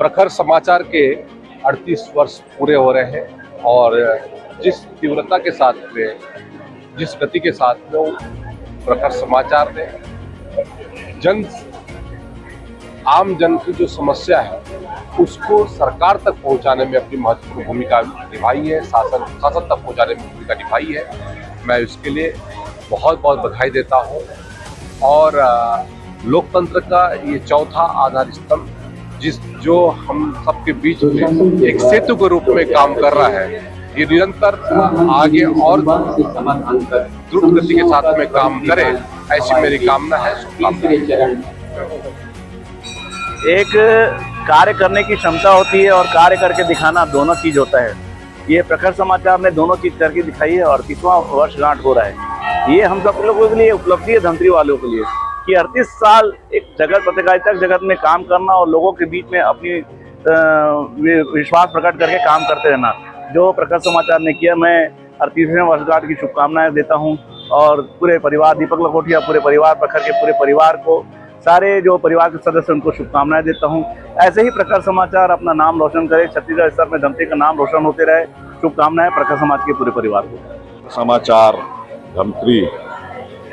प्रखर समाचार के 38 वर्ष पूरे हो रहे हैं और जिस तीव्रता के साथ में, जिस गति के साथ में प्रखर समाचार ने आम जन की जो समस्या है उसको सरकार तक पहुंचाने में अपनी महत्वपूर्ण भूमिका निभाई है, शासन तक पहुंचाने में भूमिका निभाई है। मैं इसके लिए बहुत बहुत बधाई देता हूं। और लोकतंत्र का ये चौथा आधार स्तंभ जो हम सबके बीच में एक सेतु के रूप में काम कर रहा है, ये निरंतर आगे और द्रुत गति के साथ में काम करे, ऐसी मेरी कामना है। एक कार्य करने की क्षमता होती है और कार्य करके दिखाना दोनों चीज होता है। ये प्रखर समाचार ने दोनों चीज करके दिखाई है और 38वां वर्षगांठ हो रहा है। ये हम सब लोगों के लिए उपलब्धि है, धमतरी वालों के लिए, कि 38 साल एक जगत पत्रकारिता जगत में काम करना और लोगों के बीच में अपनी विश्वास प्रकट करके काम करते रहना, जो प्रखर समाचार ने किया। मैं 38वें वर्षगांठ की शुभकामनाएं देता हूं और पूरे परिवार, दीपक लखोटिया पूरे परिवार, प्रखर के पूरे परिवार को, सारे जो परिवार के सदस्य उनको शुभकामनाएं देता हूं। ऐसे ही प्रखर समाचार अपना नाम रोशन करे, छत्तीसगढ़ स्तर में धमतरी का नाम रोशन होते रहे। शुभकामनाएं प्रखर समाज के पूरे परिवार को। समाचार धमतरी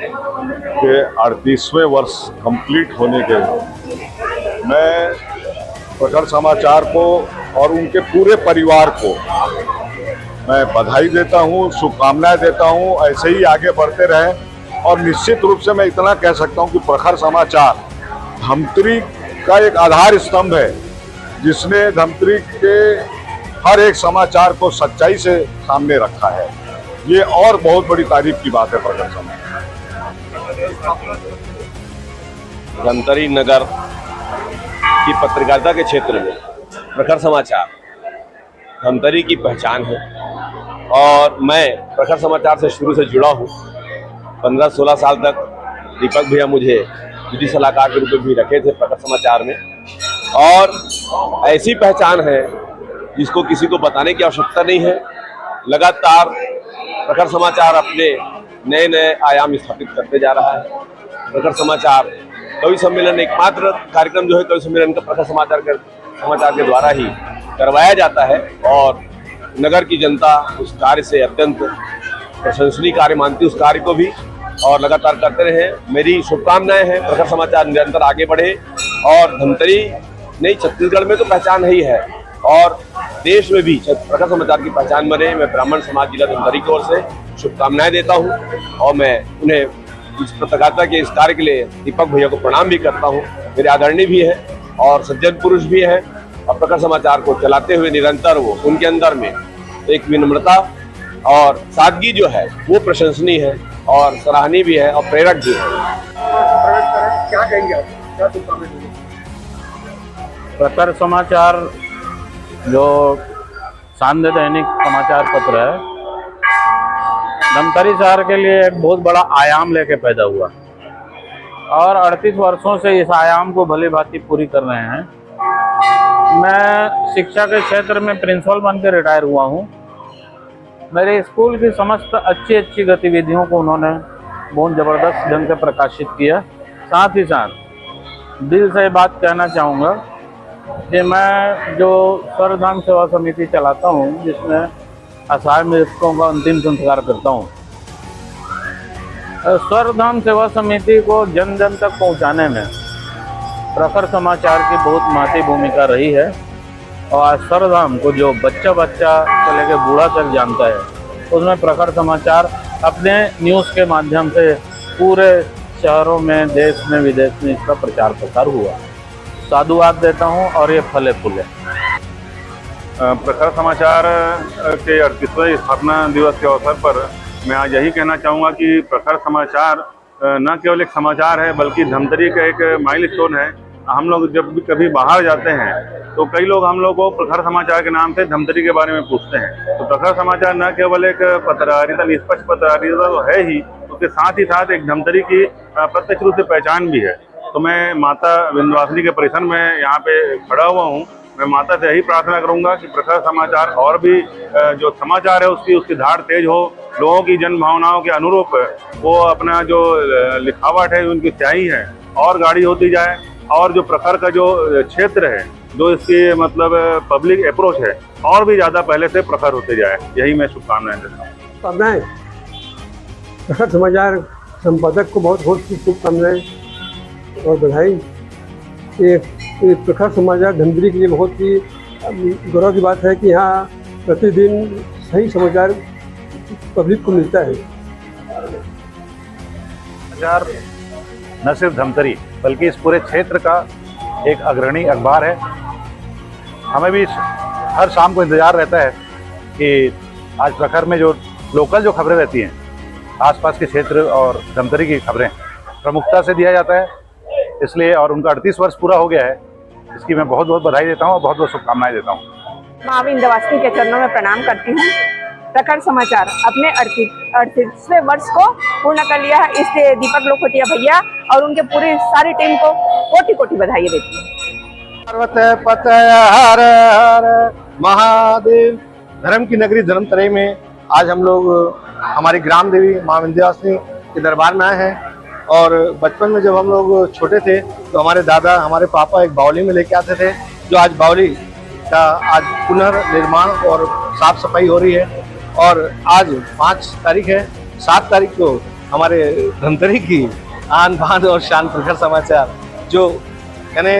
के 38वें वर्ष कंप्लीट होने के मैं प्रखर समाचार को और उनके पूरे परिवार को मैं बधाई देता हूं, शुभकामनाएं देता हूं। ऐसे ही आगे बढ़ते रहें और निश्चित रूप से मैं इतना कह सकता हूं कि प्रखर समाचार धमतरी का एक आधार स्तंभ है, जिसने धमतरी के हर एक समाचार को सच्चाई से सामने रखा है। ये और बहुत बड़ी तारीफ की बात है प्रखर समाचार। धमतरी नगर की पत्रकारिता के क्षेत्र में प्रखर समाचार धमतरी की पहचान है और मैं प्रखर समाचार से शुरू से जुड़ा हूँ। 15-16 साल तक दीपक भैया मुझे विधि सलाहकार के रूप में भी रखे थे प्रखर समाचार में, और ऐसी पहचान है जिसको किसी को बताने की आवश्यकता नहीं है। लगातार प्रखर समाचार अपने नए नए आयाम स्थापित करते जा रहा है। प्रखर समाचार कवि सम्मेलन एकमात्र कार्यक्रम जो है कवि सम्मेलन का प्रखर समाचार के द्वारा ही करवाया जाता है और नगर की जनता उस कार्य से अत्यंत प्रशंसनीय कार्य मानती है, उस कार्य को भी, और लगातार करते रहे। मेरी शुभकामनाएं हैं प्रखर समाचार निरंतर आगे बढ़े और धमतरी नहीं छत्तीसगढ़ में तो पहचान ही है और देश में भी प्रखर समाचार की पहचान बने। मैं ब्राह्मण समाज जिला धमतरी की ओर से शुभकामनाएं देता हूं और मैं उन्हें इस पत्रकारिता के इस कार्य के लिए दीपक भैया को प्रणाम भी करता हूं। मेरे आदरणीय भी है और सज्जन पुरुष भी है और प्रखर समाचार को चलाते हुए निरंतर वो उनके अंदर में एक विनम्रता और सादगी जो है वो प्रशंसनीय है और सराहनीय भी है और प्रेरक भी है। क्या कहेंगे आप, क्या शुभकामनाएं देंगे? प्रखर समाचार जो सान्ध्य दैनिक समाचार पत्र है, धमतरी शहर के लिए एक बहुत बड़ा आयाम लेके पैदा हुआ और 38 वर्षों से इस आयाम को भली भांति पूरी कर रहे हैं। मैं शिक्षा के क्षेत्र में प्रिंसिपल बन के रिटायर हुआ हूँ। मेरे स्कूल की समस्त अच्छी गतिविधियों को उन्होंने बहुत ज़बरदस्त ढंग से प्रकाशित किया। साथ ही साथ दिल से बात कहना चाहूँगा कि मैं जो स्वर्धाम सेवा समिति चलाता हूँ, जिसमें असहाय मृतकों का अंतिम संस्कार करता हूँ, स्वर्धाम सेवा समिति को जन जन तक पहुँचाने में प्रखर समाचार की बहुत महत्वपूर्ण भूमिका रही है। और आज स्वर्धाम को जो बच्चा से लेकर बूढ़ा तक जानता है, उसमें प्रखर समाचार अपने न्यूज़ के माध्यम से पूरे शहरों में, देश में, विदेश में इसका प्रचार प्रसार हुआ। साधुवाद देता हूं और ये फले फूले। प्रखर समाचार के 38वें स्थापना दिवस के अवसर पर मैं आज यही कहना चाहूँगा कि प्रखर समाचार न केवल एक समाचार है बल्कि धमतरी का एक माइलस्टोन है। हम लोग जब भी कभी बाहर जाते हैं तो कई लोग हम लोग को प्रखर समाचार के नाम से धमतरी के बारे में पूछते हैं। तो प्रखर समाचार न केवल एक पत्रकारिता, निष्पक्ष पत्रकारिता तो है ही, उसके साथ ही साथ एक धमतरी की प्रत्यक्ष रूप से पहचान भी है। तो मैं माता विंध्यवासिनी के परिसर में यहाँ पे खड़ा हुआ हूँ। मैं माता से यही प्रार्थना करूँगा कि प्रखर समाचार और भी जो समाचार है उसकी धार तेज हो, लोगों की जन भावनाओं के अनुरूप वो अपना जो लिखावट है, उनकी स्याही है और गाढ़ी होती जाए, और जो प्रखर का जो क्षेत्र है जो इसकी मतलब पब्लिक अप्रोच है और भी ज़्यादा पहले से प्रखर होते जाए, यही मैं शुभकामनाएं देता हूँ। शुभकामनाएं प्रखर समाचार संपादक को बहुत बहुत शुभकामनाएं और बधाई। ये प्रखर समाचार धमतरी के लिए बहुत ही गौरव की बात है कि यहाँ प्रतिदिन सही समाचार पब्लिक को मिलता है। समाचार न सिर्फ धमतरी बल्कि इस पूरे क्षेत्र का एक अग्रणी अखबार है। हमें भी हर शाम को इंतज़ार रहता है कि आज प्रखर में जो लोकल जो खबरें रहती हैं, आसपास के क्षेत्र और धमतरी की खबरें प्रमुखता से दिया जाता है, इसलिए और उनका 38 वर्ष पूरा हो गया है, इसकी मैं बहुत बहुत बधाई देता हूँ और बहुत बहुत शुभकामनाएं देता हूँ। माँ विंध्यवासिनी के चरणों में प्रणाम करती हूँ। प्रखर समाचार अपने 38वें वर्ष को पूर्ण कर लिया है, इसलिए दीपक लोखोटिया भैया और उनके पूरी सारी टीम को कोटि कोटि बधाई देती हूँ। पार्वती पतय हर हर महादेव। धर्म की नगरी धर्मतरी में आज हम लोग हमारी ग्राम देवी माँ विंध्यवासिनी के दरबार में आए हैं। और बचपन में जब हम लोग छोटे थे तो हमारे दादा हमारे पापा एक बावली में लेके आते थे, जो आज बावली का आज पुनर्निर्माण और साफ सफाई हो रही है। और आज 5 तारीख है, 7 तारीख को हमारे धमतरी की आन बान और शान प्रखर समाचार, जो यानी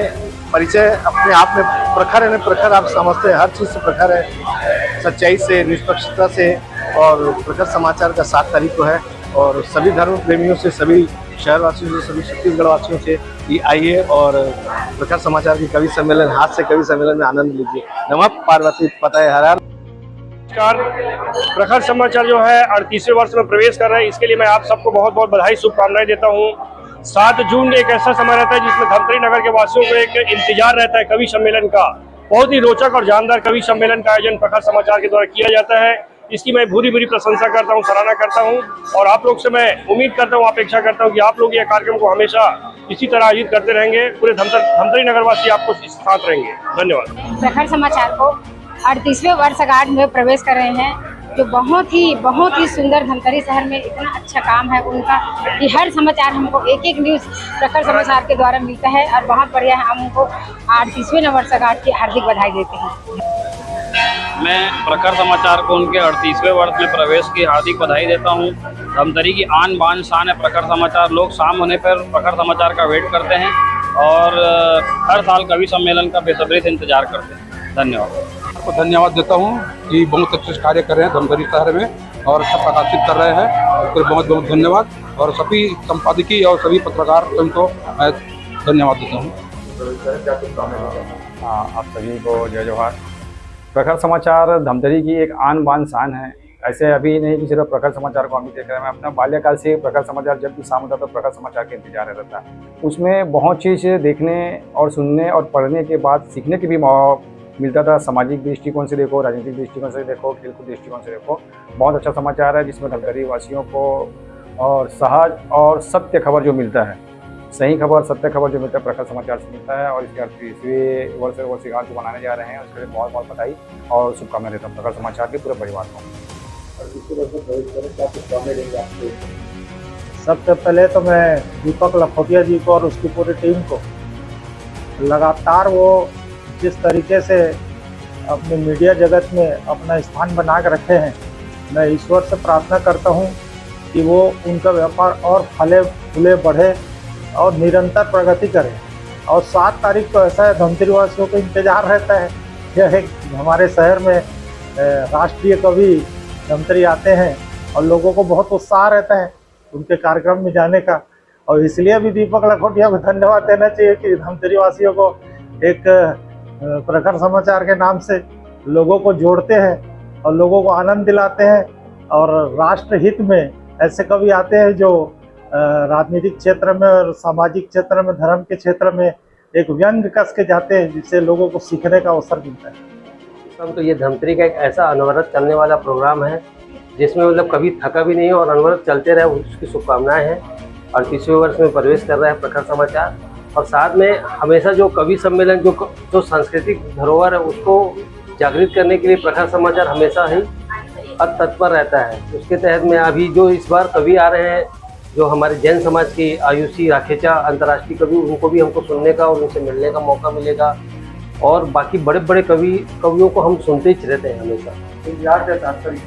परिचय अपने आप में प्रखर है। प्रखर आप समझते हैं, हर चीज़ से प्रखर है, सच्चाई से, निष्पक्षता से। और प्रखर समाचार का 7 तारीख को है और सभी धर्म प्रेमियों से, सभी शहरवासियों से, सभी छत्तीसगढ़ वासियों से ये आइए और प्रखर समाचार की कवि सम्मेलन, हाथ से कवि सम्मेलन में आनंद लीजिए। नमः पार्वती पतय हर हर। प्रखर समाचार जो है 38वें वर्ष में प्रवेश कर रहा है, इसके लिए मैं आप सबको बहुत बहुत बधाई शुभकामनाएं देता हूं। 7 जून एक ऐसा समय रहता है जिसमें धमतरी नगर के वासियों को एक इंतजार रहता है कवि सम्मेलन का। बहुत ही रोचक और जानदार कवि सम्मेलन का आयोजन प्रखर समाचार के द्वारा किया जाता है। इसकी मैं भूरी भूरी प्रशंसा करता हूं, सराहना करता हूं और आप लोग से मैं उम्मीद करता हूं, अपेक्षा करता हूं कि आप लोग ये कार्यक्रम को हमेशा इसी तरह आयोजित करते रहेंगे। पूरे धमतरी नगरवासी आपको साथ रहेंगे। धन्यवाद। प्रखर समाचार को 38वें वर्षगांठ में प्रवेश कर रहे हैं, जो बहुत ही सुंदर धमतरी शहर में इतना अच्छा काम है उनका कि हर समाचार हमको एक न्यूज़ प्रखर समाचार के द्वारा मिलता है और बहुत बढ़िया है। हम उनको 38वें वर्षगांठ की हार्दिक बधाई देते हैं। मैं प्रखर समाचार को उनके 38वें वर्ष में प्रवेश की हार्दिक बधाई देता हूं। धमतरी की आन बान शान है प्रखर समाचार। लोग शाम होने पर प्रखर समाचार का वेट करते हैं और हर साल कवि सम्मेलन का बेसब्री से इंतजार करते हैं। धन्यवाद। आपको धन्यवाद देता हूं कि बहुत अच्छे कार्य कर रहे हैं धमतरी शहर में और सब प्रकाशित कर रहे हैं, तो बहुत बहुत धन्यवाद। और सभी संपादकीय और सभी पत्रकार को मैं धन्यवाद देता हूँ। आप सभी को जय जोहार। प्रखर समाचार धमतरी की एक आन बान शान है। ऐसे अभी नहीं कि सिर्फ प्रखर समाचार को हम ही देख रहे हैं। मैं अपना बाल्यकाल से प्रखर समाचार जब भी शाम होता तो प्रखर समाचार के इंतजार रहता था। उसमें बहुत चीज़ देखने और सुनने और पढ़ने के बाद सीखने की भी मौका मिलता था। सामाजिक दृष्टिकोण से देखो, राजनीतिक दृष्टिकोण से देखो, खेलकूद दृष्टिकोण से देखो, बहुत अच्छा समाचार है जिसमें धमतरी वासियों को और सहज और सत्य खबर जो मिलता है, सही खबर, सत्य खबर जो मिलता है प्रखर समाचार से मिलता है। और इसके 38वें वर्षगांठ जो मनाने जा रहे हैं उसके लिए बहुत बहुत बधाई और शुभकामनाएं देता हूँ प्रखर समाचार के पूरे परिवार को। सबसे पहले तो मैं दीपक लखोटिया जी को और उसकी पूरी टीम को लगातार वो जिस तरीके से अपने मीडिया जगत में अपना स्थान बना कर रखे हैं, मैं ईश्वर से प्रार्थना करता हूं कि वो उनका व्यापार और फले फूले बढ़े और निरंतर प्रगति करे। और 7 तारीख को ऐसा है, धमतरी वासियों को इंतजार रहता है। यह एक हमारे शहर में राष्ट्रीय कवि धमतरी आते हैं और लोगों को बहुत उत्साह रहता है उनके कार्यक्रम में जाने का। और इसलिए भी दीपक लखोटिया को धन्यवाद देना चाहिए कि धमतरी वासियों को एक प्रखर समाचार के नाम से लोगों को जोड़ते हैं और लोगों को आनंद दिलाते हैं। और राष्ट्र हित में ऐसे कवि आते हैं जो राजनीतिक क्षेत्र में और सामाजिक क्षेत्र में, धर्म के क्षेत्र में एक व्यंग कस के जाते हैं, जिससे लोगों को सीखने का अवसर मिलता है। तो ये धमतरी का एक ऐसा अनवरत चलने वाला प्रोग्राम है जिसमें मतलब कभी थका भी नहीं है और अनवरत चलते रहे, उसकी शुभकामनाएं हैं। और 38वें वर्ष में प्रवेश कर रहा है प्रखर समाचार। और साथ में हमेशा जो कवि सम्मेलन जो सांस्कृतिक धरोहर है उसको जागृत करने के लिए प्रखर समाचार हमेशा ही तत्पर रहता है। उसके तहत में अभी जो इस बार कवि आ रहे हैं, जो हमारे जैन समाज की आयुषी राखेचा अंतर्राष्ट्रीय कवि, उनको भी हमको सुनने का और उनसे मिलने का मौका मिलेगा। और बाकी बड़े बड़े कवियों को हम सुनते ही रहते हैं हमेशा। इंतजार के साथ तारीख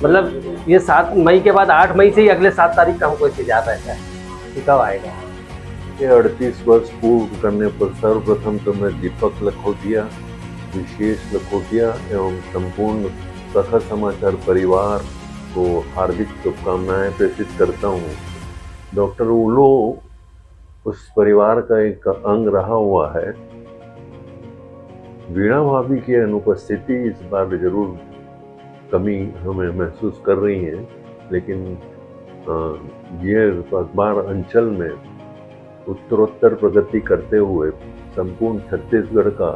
मतलब ये 7 मई के बाद 8 मई से ही अगले 7 तारीख का हमको इंतजार रहता है कि कब आएगा। ये 38 वर्ष पूर्ण करने पर सर्वप्रथम तो मैं दीपक लखोटिया, विशेष लखोटिया एवं संपूर्ण प्रखर समाचार परिवार को हार्दिक शुभकामनाएं प्रेषित करता हूँ। डॉक्टर उलो उस परिवार का एक अंग रहा हुआ है। वीणा भाभी की अनुपस्थिति इस बार जरूर कमी हमें महसूस कर रही है, लेकिन ये अखबार अंचल में उत्तरोत्तर प्रगति करते हुए संपूर्ण छत्तीसगढ़ का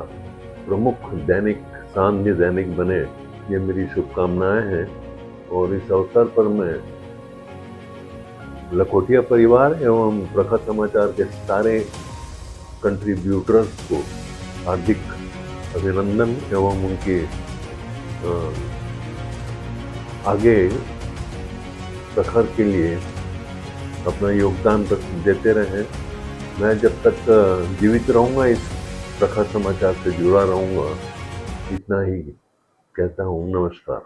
प्रमुख दैनिक सान्ध्य दैनिक बने, ये मेरी शुभकामनाएं हैं। और इस अवसर पर मैं लखोटिया परिवार एवं प्रखर समाचार के सारे कंट्रीब्यूटर्स को हार्दिक अभिनंदन एवं उनके आगे प्रखर के लिए अपना योगदान देते रहें। मैं जब तक जीवित रहूँगा इस प्रखर समाचार से जुड़ा रहूँगा, इतना ही कहता हूँ। नमस्कार।